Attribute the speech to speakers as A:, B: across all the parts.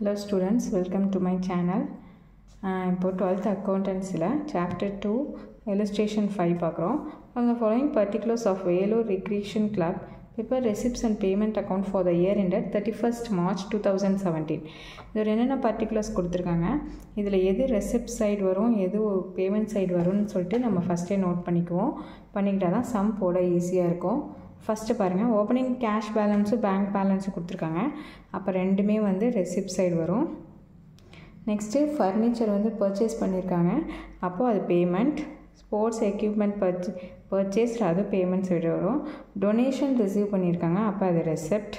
A: Hello students, welcome to my channel. இப்போ 12th accountancyல chapter 2 illustration 5 பார்க்குறோம். From the following particulars of Vellore Recreation Club, prepare receipts and payment account for the year ended 31st March 2017. இதில் என்னென்ன particulars கொடுத்துருக்காங்க, இதில் எது receipt side வரும், எது payment side வரும்னு சொல்லிட்டு நம்ம ஃபஸ்ட்டே நோட் பண்ணிக்கிட்டால் தான் சம் போட ஈஸியாக இருக்கும். ஃபஸ்ட்டு பாருங்கள், ஓப்பனிங் கேஷ் பேலன்ஸும் பேங்க் பேலன்ஸும் கொடுத்துருக்காங்க. அப்போ ரெண்டுமே வந்து ரெசிப்ட் சைடு வரும். நெக்ஸ்ட்டு ஃபர்னிச்சர் வந்து பர்ச்சேஸ் பண்ணியிருக்காங்க, அப்போது அது பேமெண்ட். ஸ்போர்ட்ஸ் எக்யூப்மெண்ட் பர்ச்சேஸ் அது பேமெண்ட் சைடு வரும். டொனேஷன் ரிசீவ் பண்ணியிருக்காங்க, அப்போ அது receipt.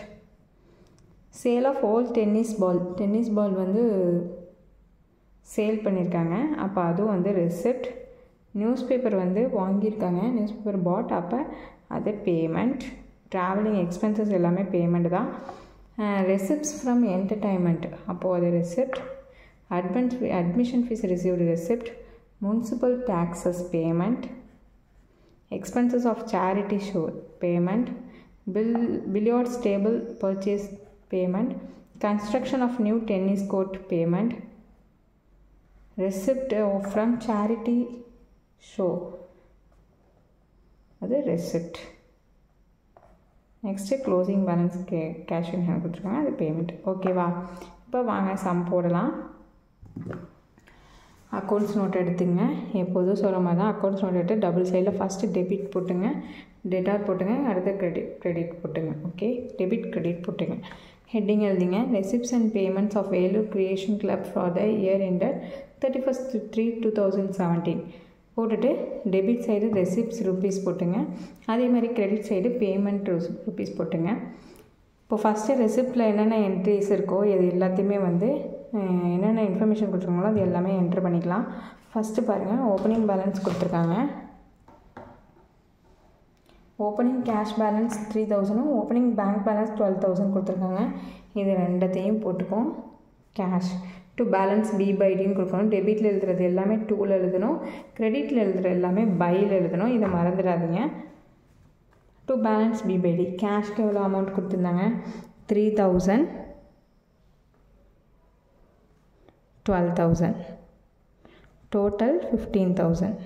A: Sale of old tennis ball வந்து சேல் பண்ணியிருக்காங்க, அப்போ அதுவும் வந்து ரெசிப்ட். நியூஸ் பேப்பர் வந்து வாங்கியிருக்காங்க, நியூஸ் பேப்பர் பாட், அப்போ அது பேமெண்ட். ட்ராவலிங் எக்ஸ்பென்சஸ் எல்லாமே பேமெண்ட் தான். ரெசிப்ட்ஸ் ஃப்ரம் என்டர்டைன்மெண்ட், அப்போது அது receipt. Admission fees received receipt. Municipal taxes payment. Expenses of charity show payment. Billiards table purchase payment. Construction of new tennis court payment. Receipt from charity show, அது receipt. Next closing balance cash in hand கொடுத்துருக்காங்க, அது payment. ஓகேவா? இப்போ வாங்க some போடலாம். Accounts note எடுத்துங்க. எப்போதும் சொல்கிற மாதிரி தான் அக்கௌண்ட்ஸ் நோட் எடுத்து டபுள் சைடில் ஃபஸ்ட்டு டெபிட் போட்டுங்க, டெட்டார் போட்டுங்க, அடுத்த கிரெடிட் போட்டுங்க. ஓகே, டெபிட் கிரெடிட் போட்டுங்க. ஹெட்டிங் எழுதிங்க, receipts and payments of Vellore creation club for the year ended 31st 3/2017 போட்டுட்டு டெபிட் சைடு ரெசிப்ட்ஸ் ருபீஸ் போட்டுங்க, அதே மாதிரி கிரெடிட் சைடு பேமெண்ட் ருபீஸ் போட்டுங்க. இப்போ ஃபஸ்ட்டு ரெசிப்டில் என்னென்ன என்ட்ரிஸ் இருக்கோ இது எல்லாத்தையுமே வந்து என்னென்ன இன்ஃபர்மேஷன் கொடுத்துருக்காங்களோ அது எல்லாமே என்ட்ரு பண்ணிக்கலாம். ஃபஸ்ட்டு பாருங்கள், ஓப்பனிங் பேலன்ஸ் கொடுத்துருக்காங்க. Opening cash balance 3000, opening bank balance 12,000 கொடுத்துருக்காங்க. இது ரெண்டத்தையும் போட்டுக்கும். Cash to balance b by டின்னு கொடுக்கணும். டெபிட்டில் எழுதுறது எல்லாமே டூவில் எழுதணும், கிரெடிட்டில் எழுதுறது எல்லாமே பையில் எழுதணும், இதை மறந்துடாதீங்க. To balance b by d. கேஷ்க்கு எவ்வளோ அமௌண்ட் கொடுத்துருந்தாங்க, 3000, 12,000, டோட்டல் 15,000.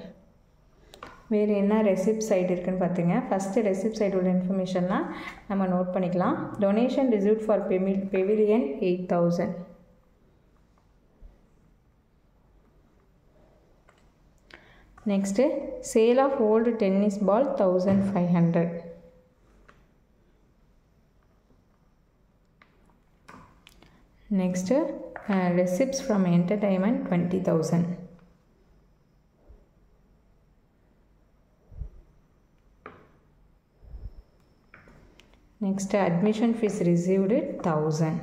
A: வேறு என்ன ரெசிப்ட் சைடு இருக்குதுன்னு பார்த்துங்க. ஃபஸ்ட்டு ரெசிப்ட் சைடோட இன்ஃபர்மேஷன்லாம் நம்ம நோட் பண்ணிக்கலாம். Donation received for pavilion 8,000. Next, sale of old tennis ball 1,500. Next, receipts from entertainment 20,000. Next, admission fees received 1,000.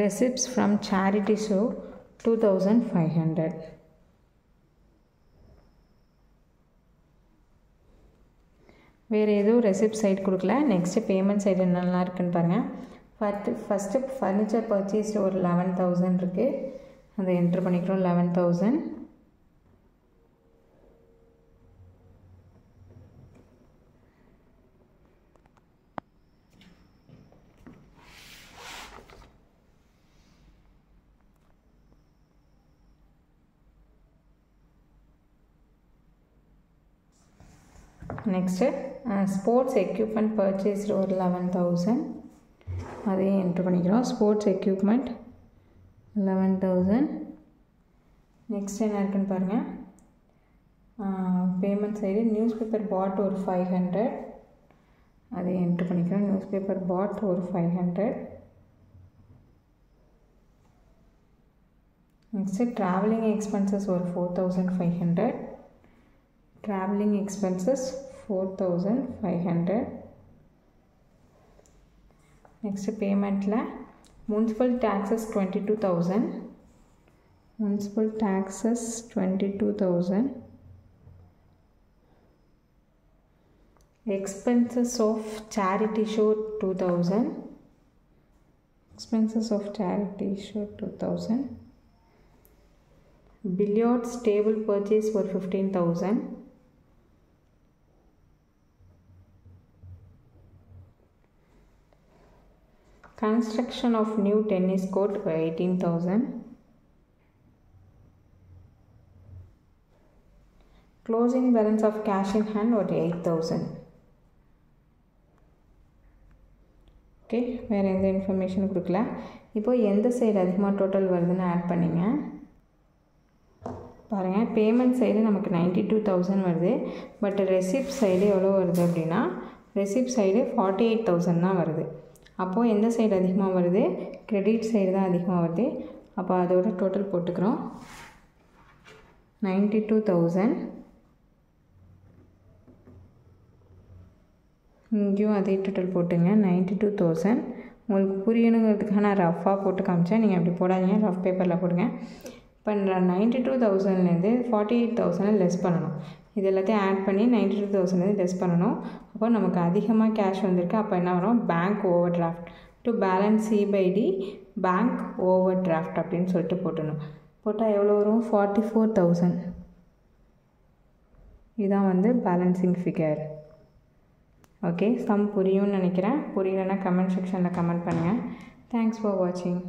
A: Receipts from charity show 2,500. வேறு எதுவும் ரெசிப்ட் சைடு கொடுக்கல. நெக்ஸ்ட்டு பேமெண்ட் சைடு என்னெல்லாம் இருக்குதுன்னு பாருங்கள். ஃபஸ்ட்டு ஃபர்னிச்சர் பர்ச்சேஸ் ஒரு 11,000 இருக்குது, அதை என்ட்ரு பண்ணிக்கிறோம். 11,000. நெக்ஸ்ட்டு ஸ்போர்ட்ஸ் எக்யூப்மெண்ட் பர்ச்சேஸ் ஒரு 11,000, அதையும் என்ட்ரு பண்ணிக்கிறோம். Sports equipment 11,000. நெக்ஸ்ட் என்ன இருக்குன்னு பாருங்கள். பேமெண்ட் சைடு நியூஸ் பேப்பர் பாட் ஒரு 500, அதையும் என்ட்ரு பண்ணிக்கிறோம். நியூஸ் பேப்பர் பாட் ஒரு 500. நெக்ஸ்ட்டு ட்ராவலிங் எக்ஸ்பென்சஸ் ஒரு 4,500. Traveling expenses 4,500. Next payment la municipal taxes 22,000. Municipal taxes 22,000. Expenses of charity show 2,000. Expenses of charity show 2,000. Billiards table purchase for 15,000. construction of new tennis court 18,000. Closing balance of cash in hand 8,000. Okay, வேறு எந்த information கொடுக்கல. இப்போது எந்த side அதிகமாக total வருதுன்னு add பண்ணிங்க. பாருங்கள், payment side நமக்கு 92,000 வருது. பட் ரெசிப்ட் சைடு எவ்வளோ வருது அப்படின்னா, ரெசிப்ட் சைடு 48,000 தான் வருது. அப்போது எந்த சைடு அதிகமாக வருது? கிரெடிட் சைடு தான் அதிகமாக வருது. அப்போ அதோட டோட்டல் போட்டுக்கிறோம் 92,000. இங்கேயும் அதே டோட்டல் போட்டுங்க 92,000. உங்களுக்கு புரியணுங்கிறதுக்காக நான் ரஃபாக போட்டு காமிச்சேன். நீங்கள் அப்படி போடாதீங்க, ரஃப் பேப்பரில் போடுங்க. இப்போ 92,000லேருந்து 48,000 லெஸ் பண்ணணும். இது எல்லாத்தையும் ஆட் பண்ணி 92,000 லெஸ் பண்ணணும். அப்போ நமக்கு அதிகமாக கேஷ் வந்திருக்கு. அப்போ என்ன வரும்? Bank over draft to balance C/D bank over draft அப்படின்னு சொல்லிட்டு போட்டணும். போட்டால் எவ்வளோ வரும்? 44,000. இதுதான் வந்து பேலன்சிங் ஃபிகர். ஓகே, சம் புரியும்னு நினைக்கிறேன். புரியலைன்னா கமெண்ட் செக்ஷனில் கமெண்ட் பண்ணுங்கள். தேங்க்ஸ் ஃபார் வாட்சிங்.